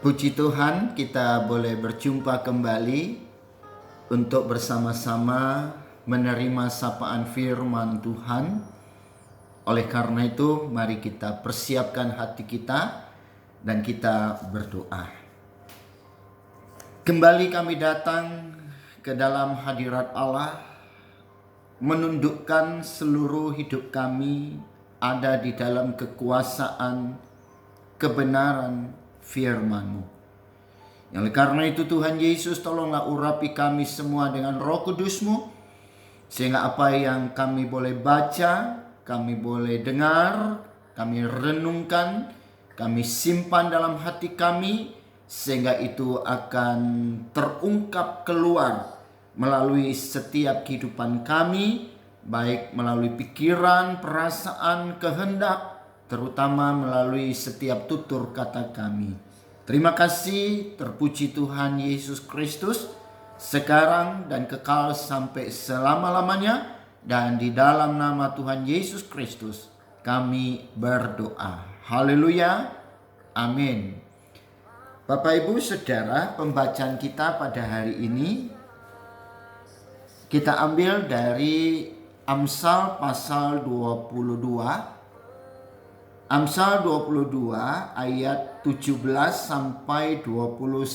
Puji Tuhan, kita boleh berjumpa kembali untuk bersama-sama menerima sapaan firman Tuhan. Oleh karena itu, mari kita persiapkan hati kita dan kita berdoa. Kembali kami datang ke dalam hadirat Allah, menundukkan seluruh hidup kami ada di dalam kekuasaan, kebenaran firman-Mu. Oleh karena itu Tuhan Yesus, tolonglah urapi kami semua dengan Roh Kudus-Mu, sehingga apa yang kami boleh baca, kami boleh dengar, kami renungkan, kami simpan dalam hati kami, sehingga itu akan terungkap keluar melalui setiap kehidupan kami, baik melalui pikiran, perasaan, kehendak, terutama melalui setiap tutur kata kami. Terima kasih, terpuji Tuhan Yesus Kristus, sekarang dan kekal sampai selama-lamanya. Dan di dalam nama Tuhan Yesus Kristus kami berdoa. Haleluya, amin. Bapak Ibu Saudara, pembacaan kita pada hari ini kita ambil dari Amsal pasal 22. Amsal 22 ayat 17 sampai 29.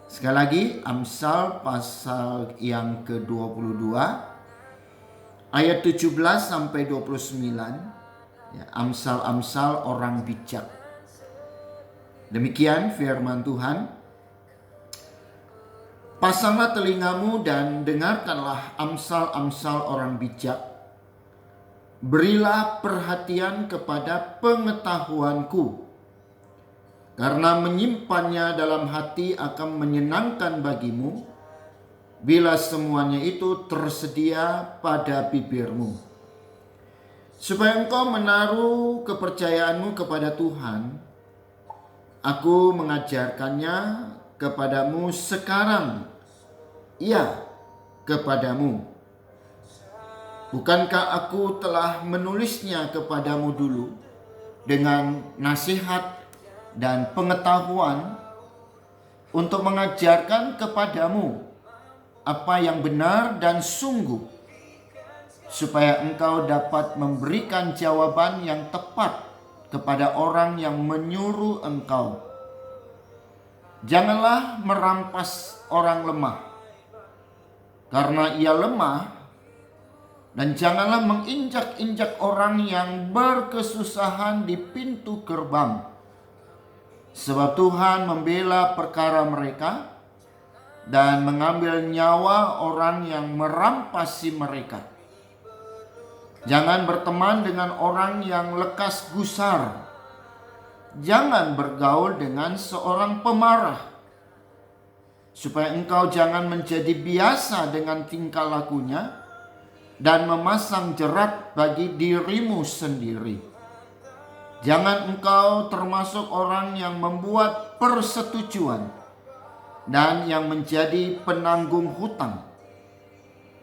Sekali lagi, Amsal pasal yang ke-22 ayat 17 sampai 29. Ya, Amsal-amsal orang bijak. Demikian firman Tuhan. Pasanglah telingamu dan dengarkanlah amsal-amsal orang bijak. Berilah perhatian kepada pengetahuanku, karena menyimpannya dalam hati akan menyenangkan bagimu, bila semuanya itu tersedia pada bibirmu. Supaya engkau menaruh kepercayaanmu kepada Tuhan, aku mengajarkannya kepadamu sekarang, ya, kepadamu. Bukankah aku telah menulisnya kepadamu dulu dengan nasihat dan pengetahuan untuk mengajarkan kepadamu apa yang benar dan sungguh, supaya engkau dapat memberikan jawaban yang tepat kepada orang yang menyuruh engkau. Janganlah merampas orang lemah, karena ia lemah, dan janganlah menginjak-injak orang yang berkesusahan di pintu gerbang. Sebab Tuhan membela perkara mereka dan mengambil nyawa orang yang merampasi mereka. Jangan berteman dengan orang yang lekas gusar. Jangan bergaul dengan seorang pemarah, supaya engkau jangan menjadi biasa dengan tingkah lakunya dan memasang jerat bagi dirimu sendiri. Jangan engkau termasuk orang yang membuat persetujuan dan yang menjadi penanggung hutang.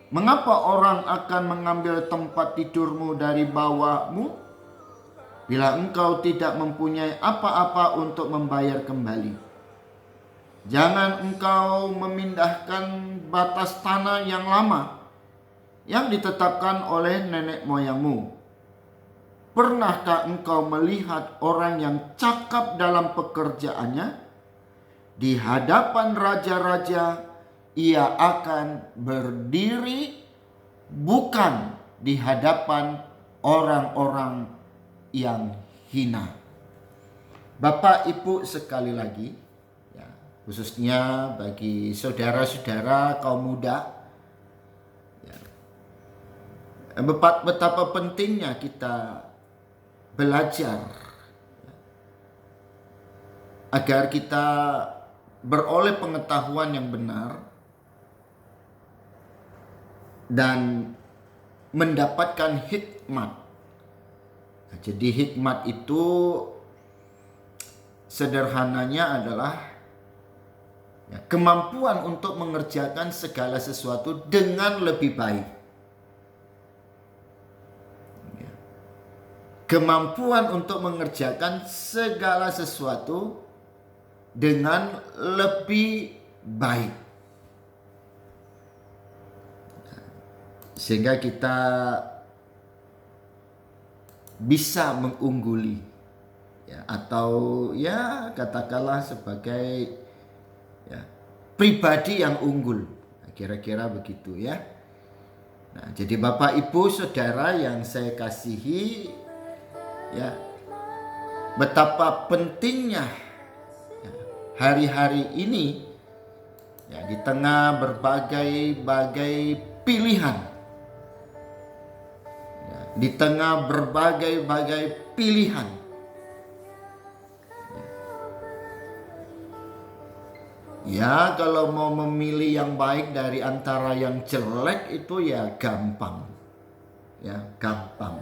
Mengapa orang akan mengambil tempat tidurmu dari bawahmu, bila engkau tidak mempunyai apa-apa untuk membayar kembali? Jangan engkau memindahkan batas tanah yang lama yang ditetapkan oleh nenek moyangmu. Pernahkah engkau melihat orang yang cakap dalam pekerjaannya? Di hadapan raja-raja ia akan berdiri, bukan di hadapan orang-orang yang hina. Bapak Ibu sekali lagi, ya, khususnya bagi saudara-saudara kaum muda, betapa pentingnya kita belajar agar kita beroleh pengetahuan yang benar dan mendapatkan hikmat. Jadi hikmat itu sederhananya adalah kemampuan untuk mengerjakan segala sesuatu dengan lebih baik. kemampuan untuk mengerjakan segala sesuatu dengan lebih baik. Sehingga kita bisa mengungguli, ya, atau ya katakanlah sebagai ya, pribadi yang unggul. Kira-kira begitu ya. Nah, jadi Bapak Ibu Saudara yang saya kasihi, ya, betapa pentingnya ya, hari-hari ini ya, di tengah berbagai pilihan, ya, di tengah berbagai pilihan, ya, kalau mau memilih yang baik dari antara yang jelek itu ya gampang. Ya, gampang.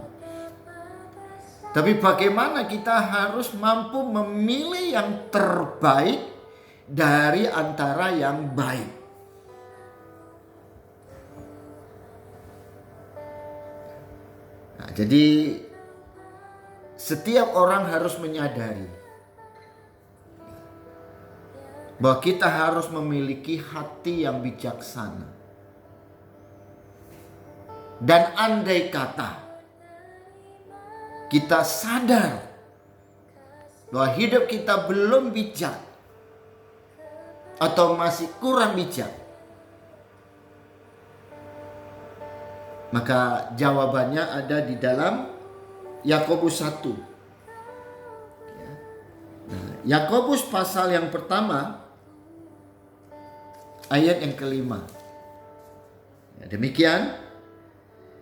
Tapi bagaimana kita harus mampu memilih yang terbaik dari antara yang baik. Nah, jadi setiap orang harus menyadari bahwa kita harus memiliki hati yang bijaksana. Dan andai kata kita sadar bahwa hidup kita belum bijak atau masih kurang bijak, maka jawabannya ada di dalam Yakobus 1. Nah, Yakobus pasal yang pertama ayat yang kelima. Ya, demikian.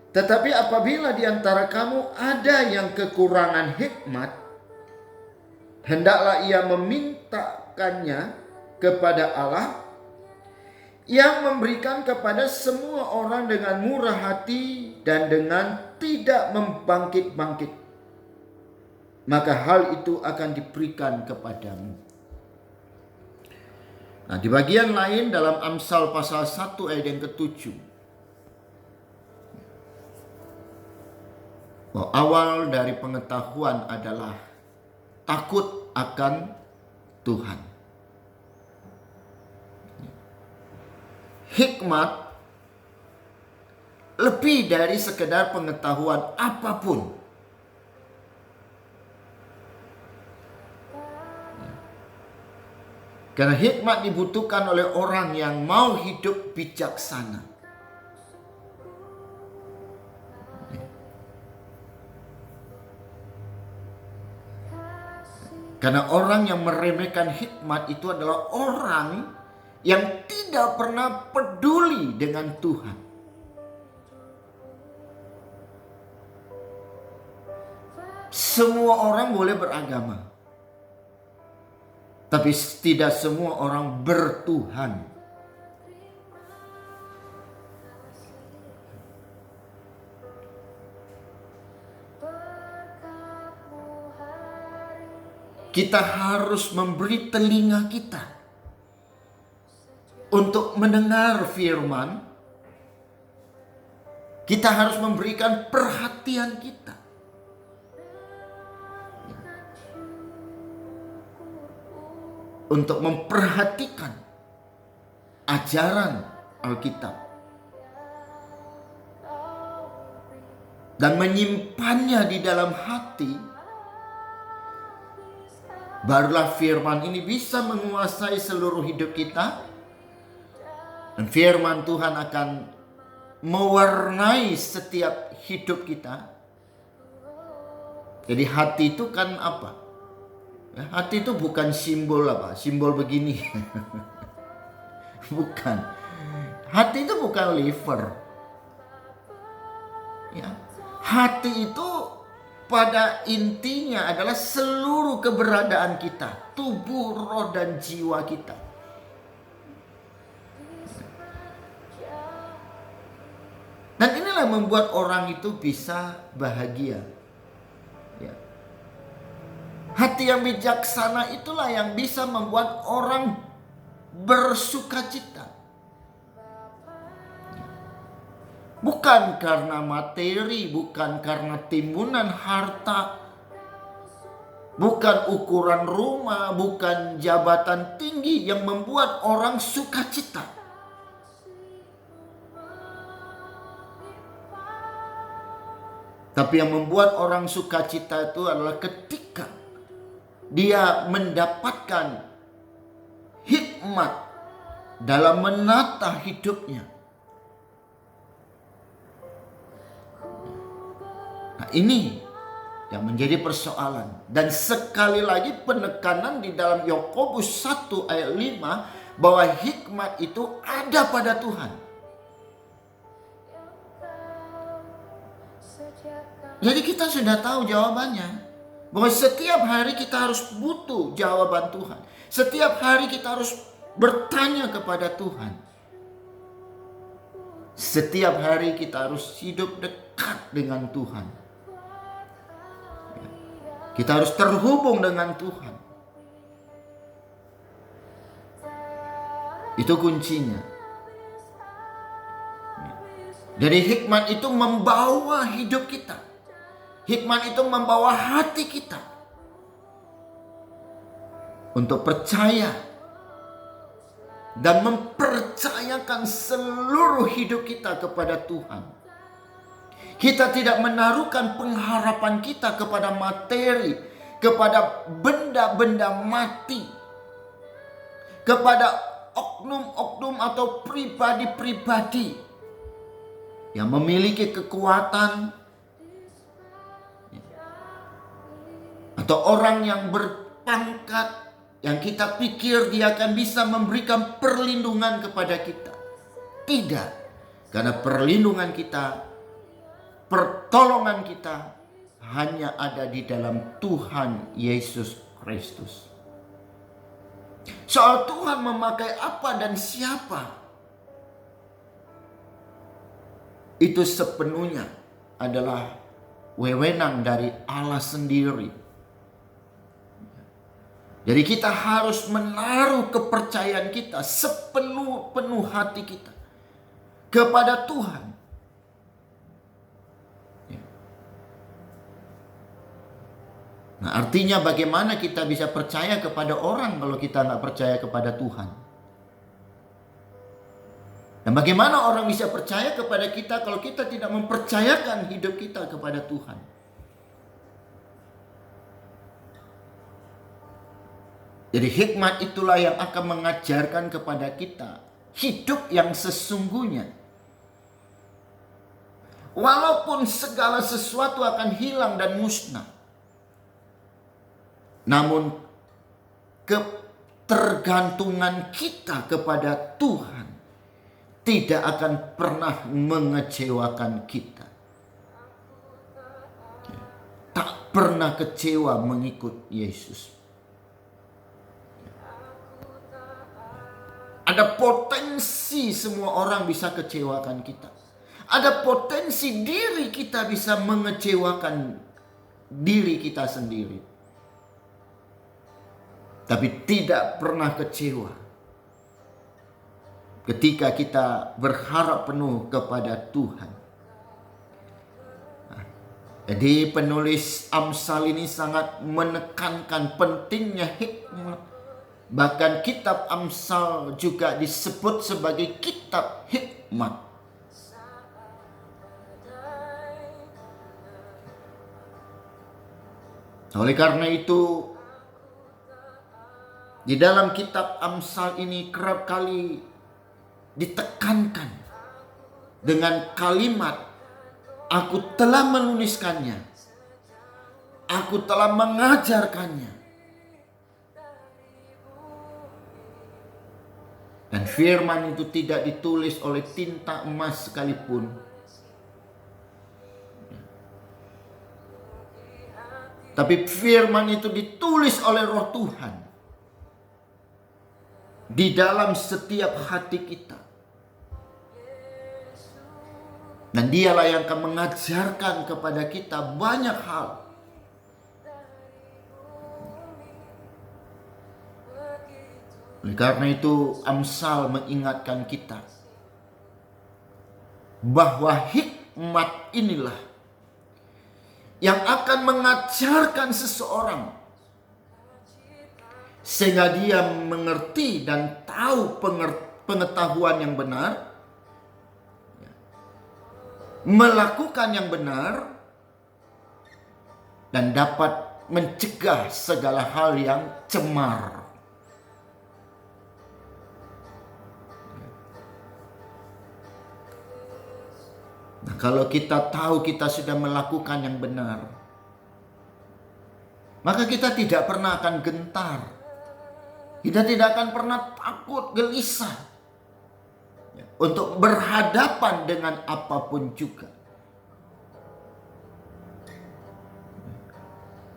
Tetapi apabila di antara kamu ada yang kekurangan hikmat, hendaklah ia memintakannya kepada Allah yang memberikan kepada semua orang dengan murah hati dan dengan tidak membangkit-bangkit. Maka hal itu akan diberikan kepadamu. Nah, di bagian lain dalam Amsal pasal 1 ayat yang ke-7. Bahwa awal dari pengetahuan adalah takut akan Tuhan. Hikmat lebih dari sekedar pengetahuan apapun. Karena hikmat dibutuhkan oleh orang yang mau hidup bijaksana. Karena orang yang meremehkan hikmat itu adalah orang yang tidak pernah peduli dengan Tuhan. Semua orang boleh beragama, tapi tidak semua orang bertuhan. Kita harus memberi telinga kita untuk mendengar firman. Kita harus memberikan perhatian kita untuk memperhatikan ajaran Alkitab dan menyimpannya di dalam hati. Barulah firman ini bisa menguasai seluruh hidup kita. Dan firman Tuhan akan mewarnai setiap hidup kita. Jadi hati itu kan apa? Hati itu bukan simbol apa? Simbol begini. Bukan. Hati itu bukan liver. Ya. Hati itu pada intinya adalah seluruh keberadaan kita, tubuh, roh, dan jiwa kita. Dan inilah yang membuat orang itu bisa bahagia. Ya. Hati yang bijaksana itulah yang bisa membuat orang bersukacita. Bukan karena materi, bukan karena timbunan harta, bukan ukuran rumah, bukan jabatan tinggi yang membuat orang sukacita. Tapi yang membuat orang sukacita itu adalah ketika dia mendapatkan hikmat dalam menata hidupnya. Nah, ini yang menjadi persoalan. Dan sekali lagi penekanan di dalam Yakobus 1 ayat 5 bahwa hikmat itu ada pada Tuhan. Jadi kita sudah tahu jawabannya. Bahwa setiap hari kita harus butuh jawaban Tuhan. Setiap hari kita harus bertanya kepada Tuhan. Setiap hari kita harus hidup dekat dengan Tuhan. Kita harus terhubung dengan Tuhan. Itu kuncinya. Jadi hikmat itu membawa hidup kita. Hikmat itu membawa hati kita untuk percaya dan mempercayakan seluruh hidup kita kepada Tuhan. Kita tidak menaruhkan pengharapan kita kepada materi, kepada benda-benda mati, kepada oknum-oknum atau pribadi-pribadi yang memiliki kekuatan, atau orang yang berpangkat yang kita pikir dia akan bisa memberikan perlindungan kepada kita. Tidak. Karena perlindungan kita, pertolongan kita hanya ada di dalam Tuhan Yesus Kristus. Soal Tuhan memakai apa dan siapa, itu sepenuhnya adalah wewenang dari Allah sendiri. Jadi kita harus menaruh kepercayaan kita sepenuh hati kita kepada Tuhan. Nah, artinya bagaimana kita bisa percaya kepada orang kalau kita nggak percaya kepada Tuhan? Dan bagaimana orang bisa percaya kepada kita kalau kita tidak mempercayakan hidup kita kepada Tuhan? Jadi hikmat itulah yang akan mengajarkan kepada kita hidup yang sesungguhnya. Walaupun segala sesuatu akan hilang dan musnah, namun ketergantungan kita kepada Tuhan tidak akan pernah mengecewakan kita. Tak pernah kecewa mengikut Yesus. Ada potensi semua orang bisa kecewakan kita. Ada potensi diri kita bisa mengecewakan diri kita sendiri. Tapi tidak pernah kecewa ketika kita berharap penuh kepada Tuhan. Jadi penulis Amsal ini sangat menekankan pentingnya hikmat. Bahkan kitab Amsal juga disebut sebagai kitab hikmat. Oleh karena itu, di dalam kitab Amsal ini kerap kali ditekankan dengan kalimat, "Aku telah menuliskannya, aku telah mengajarkannya." Dan firman itu tidak ditulis oleh tinta emas sekalipun. Tapi firman itu ditulis oleh Roh Tuhan di dalam setiap hati kita. Dan dialah yang akan mengajarkan kepada kita banyak hal. Oleh karena itu Amsal mengingatkan kita bahwa hikmat inilah yang akan mengajarkan seseorang sehingga dia mengerti dan tahu pengetahuan yang benar, melakukan yang benar, dan dapat mencegah segala hal yang cemar. Nah, kalau kita tahu kita sudah melakukan yang benar, maka kita tidak pernah akan gentar. Kita tidak akan pernah takut, gelisah untuk berhadapan dengan apapun juga.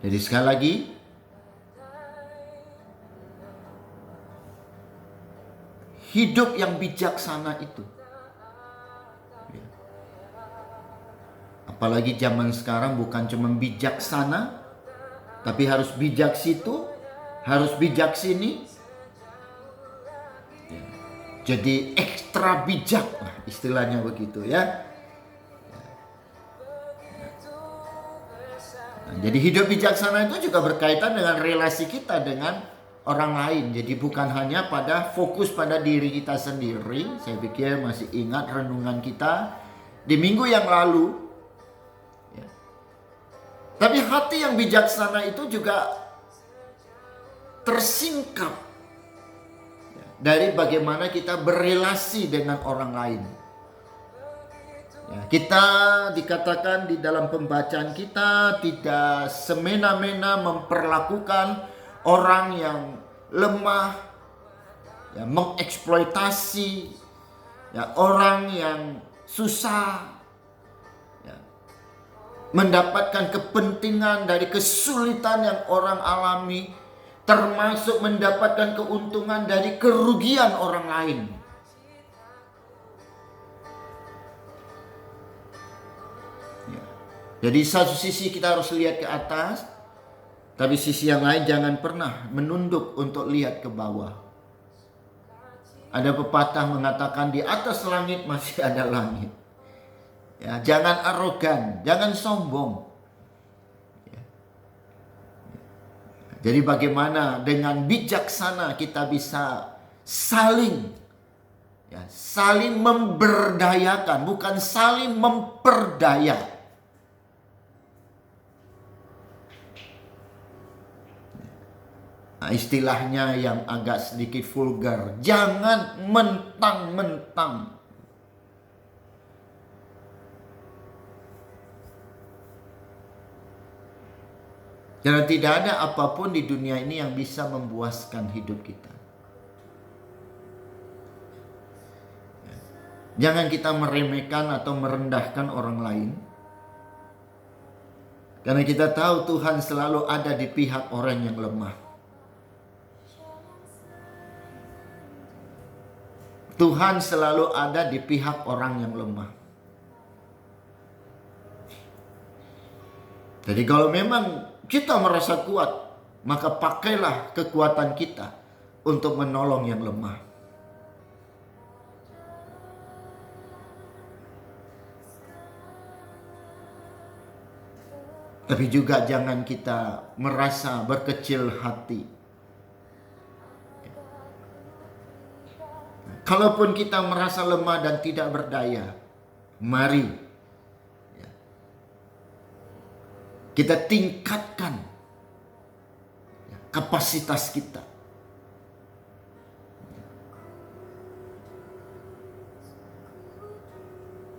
Jadi sekali lagi, hidup yang bijaksana itu, apalagi zaman sekarang bukan cuma bijaksana, tapi harus bijak situ, harus bijak sini. Jadi ekstra bijak, istilahnya begitu ya. Nah, jadi hidup bijaksana itu juga berkaitan dengan relasi kita dengan orang lain. Jadi bukan hanya pada fokus pada diri kita sendiri. Saya pikir masih ingat renungan kita di minggu yang lalu. Ya. Tapi hati yang bijaksana itu juga tersingkap dari bagaimana kita berrelasi dengan orang lain. Ya, kita dikatakan di dalam pembacaan kita tidak semena-mena memperlakukan orang yang lemah, ya, mengeksploitasi, ya, orang yang susah, ya, mendapatkan kepentingan dari kesulitan yang orang alami, termasuk mendapatkan keuntungan dari kerugian orang lain. Ya. Jadi satu sisi kita harus lihat ke atas, tapi sisi yang lain jangan pernah menunduk untuk lihat ke bawah. Ada pepatah mengatakan di atas langit masih ada langit. Ya, jangan arogan, jangan sombong. Jadi bagaimana dengan bijaksana kita bisa saling memberdayakan, bukan saling memperdaya. Nah, istilahnya yang agak sedikit vulgar, jangan mentang-mentang. Karena tidak ada apapun di dunia ini yang bisa mempuaskan hidup kita. Jangan kita meremehkan atau merendahkan orang lain. Karena kita tahu Tuhan selalu ada di pihak orang yang lemah. Tuhan selalu ada di pihak orang yang lemah. Jadi kalau memang kita merasa kuat, maka pakailah kekuatan kita untuk menolong yang lemah. Tapi juga jangan kita merasa berkecil hati. Kalaupun kita merasa lemah dan tidak berdaya, mari kita tingkatkan kapasitas kita.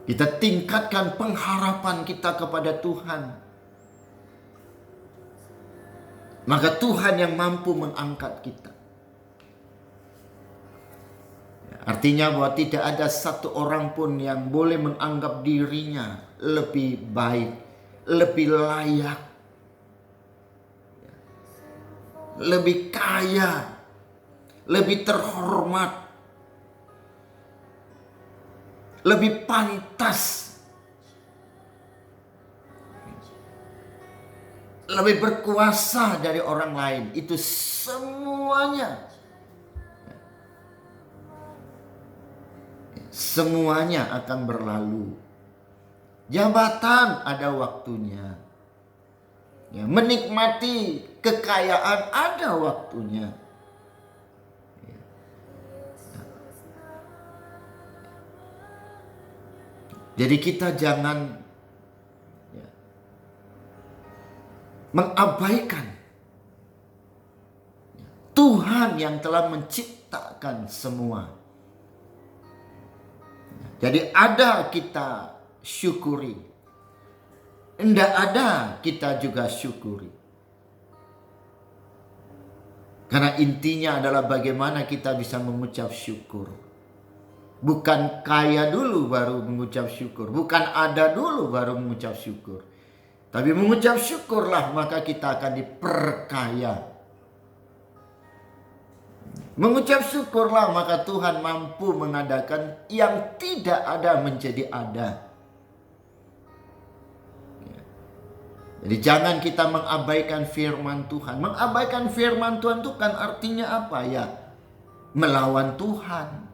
Kita tingkatkan pengharapan kita kepada Tuhan. Maka Tuhan yang mampu mengangkat kita. Artinya bahwa tidak ada satu orang pun yang boleh menganggap dirinya lebih baik, lebih layak, lebih kaya, lebih terhormat, lebih pantas, lebih berkuasa dari orang lain. Itu semuanya semuanya akan berlalu. Jabatan ada waktunya. Ya, menikmati kekayaan ada waktunya. Ya. Jadi kita jangan mengabaikan Tuhan yang telah menciptakan semua. Jadi ada kita syukuri, tidak ada kita juga syukuri. Karena intinya adalah bagaimana kita bisa mengucap syukur. Bukan kaya dulu baru mengucap syukur, bukan ada dulu baru mengucap syukur. Tapi mengucap syukurlah maka kita akan diperkaya. Mengucap syukurlah maka Tuhan mampu mengadakan yang tidak ada menjadi ada. Jadi jangan kita mengabaikan firman Tuhan. Mengabaikan firman Tuhan itu kan artinya apa ya? Melawan Tuhan.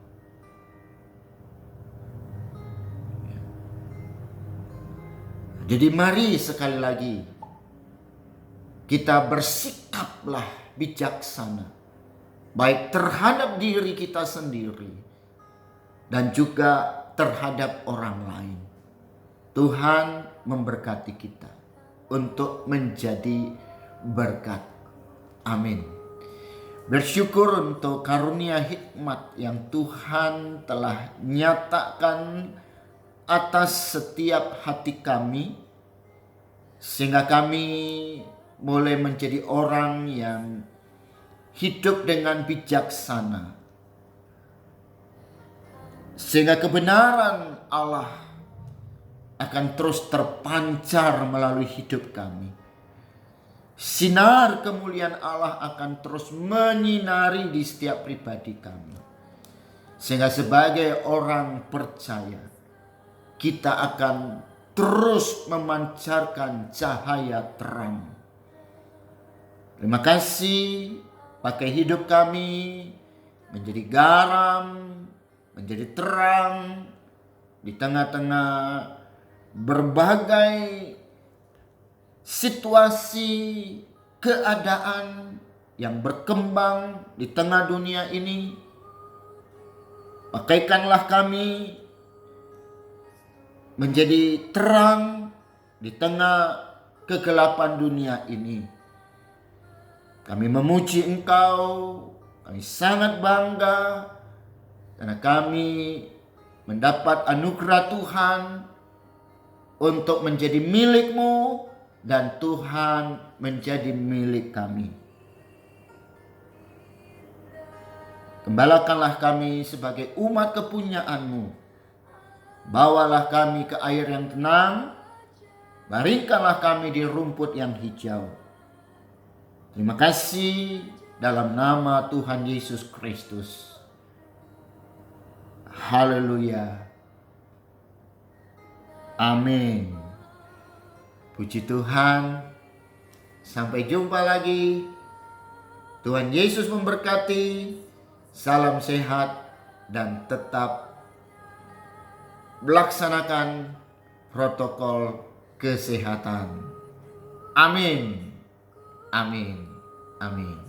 Jadi mari sekali lagi kita bersikaplah bijaksana, baik terhadap diri kita sendiri dan juga terhadap orang lain. Tuhan memberkati kita untuk menjadi berkat. Amin. Bersyukur untuk karunia hikmat yang Tuhan telah nyatakan atas setiap hati kami, sehingga kami boleh menjadi orang yang hidup dengan bijaksana, sehingga kebenaran Allah akan terus terpancar melalui hidup kami. Sinar kemuliaan Allah akan terus menyinari di setiap pribadi kami, sehingga sebagai orang percaya kita akan terus memancarkan cahaya terang. Terima kasih, pakai hidup kami menjadi garam, menjadi terang di tengah-tengah berbagai situasi keadaan yang berkembang di tengah dunia ini. Pakaikanlah kami menjadi terang di tengah kegelapan dunia ini. Kami memuji Engkau, kami sangat bangga karena kami mendapat anugerah Tuhan untuk menjadi milik-Mu dan Tuhan menjadi milik kami. Gembalakanlah kami sebagai umat kepunyaan-Mu. Bawalah kami ke air yang tenang, baringkanlah kami di rumput yang hijau. Terima kasih dalam nama Tuhan Yesus Kristus. Haleluya. Amin. Puji Tuhan. Sampai jumpa lagi. Tuhan Yesus memberkati. Salam sehat dan tetap melaksanakan protokol kesehatan. Amin. Amin. Amin.